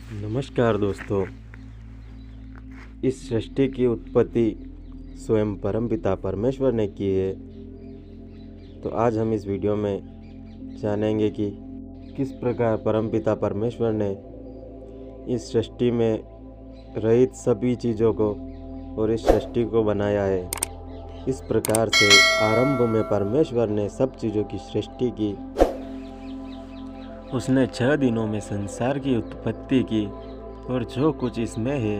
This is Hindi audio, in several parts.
नमस्कार दोस्तों। इस सृष्टि की उत्पत्ति स्वयं परमपिता परमेश्वर ने की है। तो आज हम इस वीडियो में जानेंगे कि किस प्रकार परमपिता परमेश्वर ने इस सृष्टि में रहित सभी चीज़ों को और इस सृष्टि को बनाया है। इस प्रकार से आरंभ में परमेश्वर ने सब चीज़ों की सृष्टि की। उसने 6 दिनों में संसार की उत्पत्ति की और जो कुछ इसमें है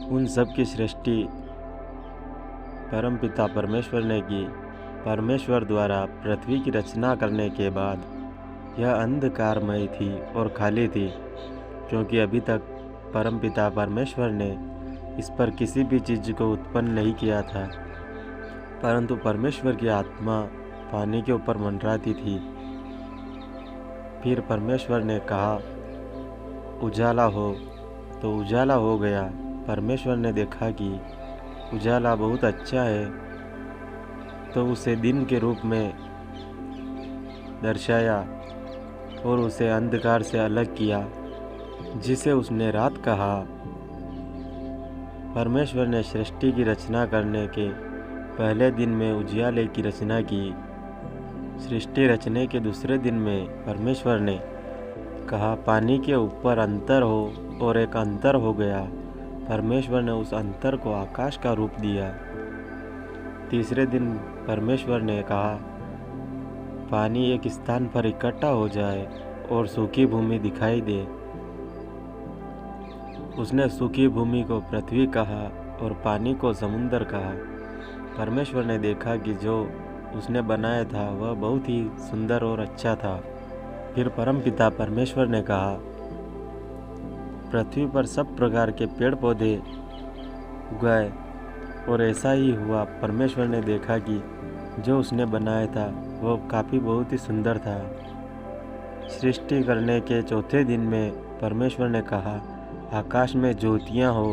उन सब की सृष्टि परमपिता परमेश्वर ने की। परमेश्वर द्वारा पृथ्वी की रचना करने के बाद यह अंधकारमय थी और खाली थी, क्योंकि अभी तक परमपिता परमेश्वर ने इस पर किसी भी चीज़ को उत्पन्न नहीं किया था। परंतु परमेश्वर की आत्मा पानी के ऊपर मंडराती थी। फिर परमेश्वर ने कहा, उजाला हो, तो उजाला हो गया। परमेश्वर ने देखा कि उजाला बहुत अच्छा है, तो उसे दिन के रूप में दर्शाया और उसे अंधकार से अलग किया, जिसे उसने रात कहा। परमेश्वर ने सृष्टि की रचना करने के पहले दिन में उजियाले की रचना की। सृष्टि रचने के दूसरे दिन में परमेश्वर ने कहा, पानी के ऊपर अंतर हो, और एक अंतर हो गया। परमेश्वर ने उस अंतर को आकाश का रूप दिया। तीसरे दिन परमेश्वर ने कहा, पानी एक स्थान पर इकट्ठा हो जाए और सूखी भूमि दिखाई दे। उसने सूखी भूमि को पृथ्वी कहा और पानी को समुद्र कहा। परमेश्वर ने देखा कि जो उसने बनाया था वह बहुत ही सुंदर और अच्छा था। फिर परमपिता परमेश्वर ने कहा, पृथ्वी पर सब प्रकार के पेड़ पौधे उगाए, और ऐसा ही हुआ। परमेश्वर ने देखा कि जो उसने बनाया था वह काफ़ी बहुत ही सुंदर था। सृष्टि करने के चौथे दिन में परमेश्वर ने कहा, आकाश में ज्योतियाँ हो,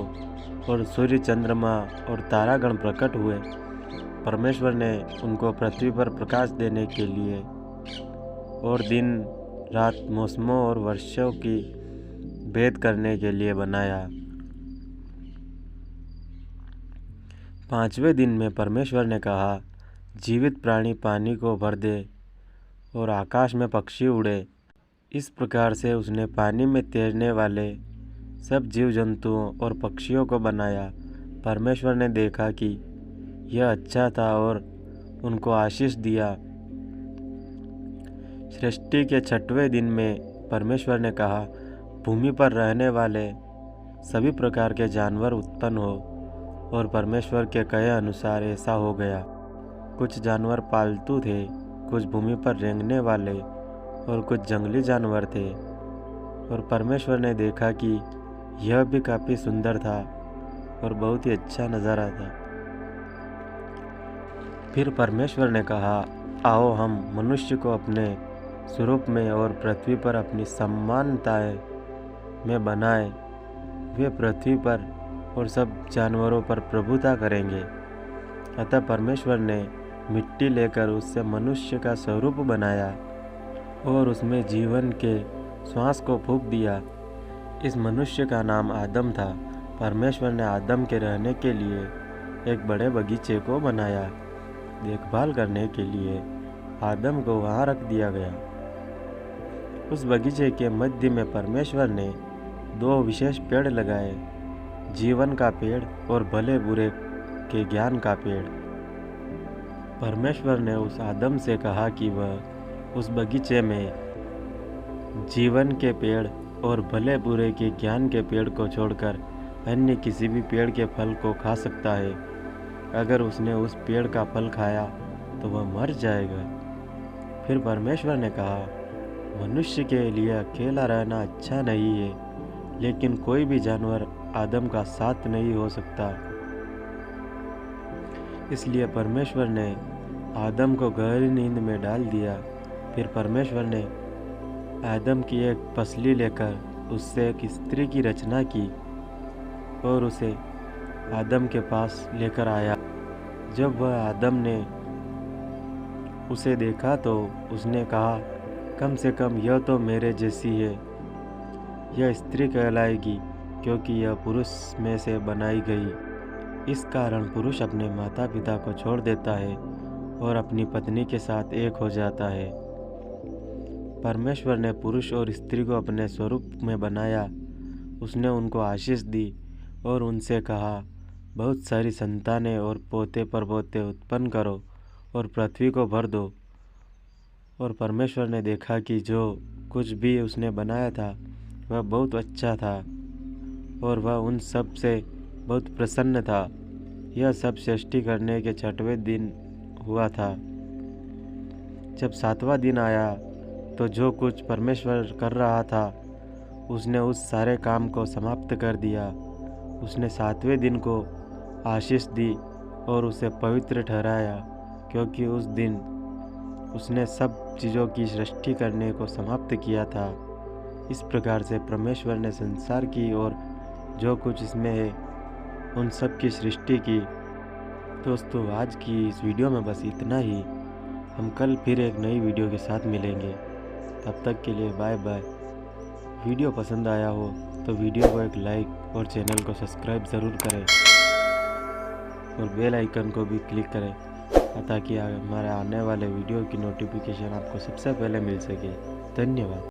और सूर्य, चंद्रमा और तारागण प्रकट हुए। परमेश्वर ने उनको पृथ्वी पर प्रकाश देने के लिए और दिन रात, मौसमों और वर्षों की भेद करने के लिए बनाया। 5वें दिन में परमेश्वर ने कहा, जीवित प्राणी पानी को भर दे और आकाश में पक्षी उड़े। इस प्रकार से उसने पानी में तैरने वाले सब जीव जंतुओं और पक्षियों को बनाया। परमेश्वर ने देखा कि यह अच्छा था और उनको आशीष दिया। सृष्टि के 6वें दिन में परमेश्वर ने कहा, भूमि पर रहने वाले सभी प्रकार के जानवर उत्पन्न हो, और परमेश्वर के कहे अनुसार ऐसा हो गया। कुछ जानवर पालतू थे, कुछ भूमि पर रेंगने वाले और कुछ जंगली जानवर थे। और परमेश्वर ने देखा कि यह भी काफ़ी सुंदर था और बहुत ही अच्छा नज़ारा था। फिर परमेश्वर ने कहा, आओ हम मनुष्य को अपने स्वरूप में और पृथ्वी पर अपनी समानताएं में बनाएं। वे पृथ्वी पर और सब जानवरों पर प्रभुता करेंगे। अतः परमेश्वर ने मिट्टी लेकर उससे मनुष्य का स्वरूप बनाया और उसमें जीवन के श्वास को फूंक दिया। इस मनुष्य का नाम आदम था। परमेश्वर ने आदम के रहने के लिए एक बड़े बगीचे को बनाया। देखभाल करने के लिए आदम को वहाँ रख दिया गया। उस बगीचे के मध्य में परमेश्वर ने 2 विशेष पेड़ लगाए, जीवन का पेड़ और भले बुरे के ज्ञान का पेड़। परमेश्वर ने उस आदम से कहा कि वह उस बगीचे में जीवन के पेड़ और भले बुरे के ज्ञान के पेड़ को छोड़कर अन्य किसी भी पेड़ के फल को खा सकता है। अगर उसने उस पेड़ का फल खाया तो वह मर जाएगा। फिर परमेश्वर ने कहा, मनुष्य के लिए अकेला रहना अच्छा नहीं है, लेकिन कोई भी जानवर आदम का साथ नहीं हो सकता। इसलिए परमेश्वर ने आदम को गहरी नींद में डाल दिया। फिर परमेश्वर ने आदम की एक पसली लेकर उससे एक स्त्री की रचना की और उसे आदम के पास लेकर आया। जब वह आदम ने उसे देखा तो उसने कहा, कम से कम यह तो मेरे जैसी है। यह स्त्री कहलाएगी, क्योंकि यह पुरुष में से बनाई गई। इस कारण पुरुष अपने माता पिता को छोड़ देता है और अपनी पत्नी के साथ एक हो जाता है। परमेश्वर ने पुरुष और स्त्री को अपने स्वरूप में बनाया। उसने उनको आशीष दी और उनसे कहा, बहुत सारी संतानें और पोते परपोते उत्पन्न करो और पृथ्वी को भर दो। और परमेश्वर ने देखा कि जो कुछ भी उसने बनाया था वह बहुत अच्छा था और वह उन सब से बहुत प्रसन्न था। यह सब सृष्टि करने के 6वें दिन हुआ था। जब 7वां दिन आया तो जो कुछ परमेश्वर कर रहा था उसने उस सारे काम को समाप्त कर दिया। उसने 7वें दिन को आशीष दी और उसे पवित्र ठहराया, क्योंकि उस दिन उसने सब चीज़ों की सृष्टि करने को समाप्त किया था। इस प्रकार से परमेश्वर ने संसार की और जो कुछ इसमें है उन सब की सृष्टि की। दोस्तों, आज की इस वीडियो में बस इतना ही। हम कल फिर एक नई वीडियो के साथ मिलेंगे। तब तक के लिए बाय बाय। वीडियो पसंद आया हो तो वीडियो को एक लाइक और चैनल को सब्सक्राइब ज़रूर करें और बेल आइकन को भी क्लिक करें, ताकि हमारे आने वाले वीडियो की नोटिफिकेशन आपको सबसे पहले मिल सके। धन्यवाद।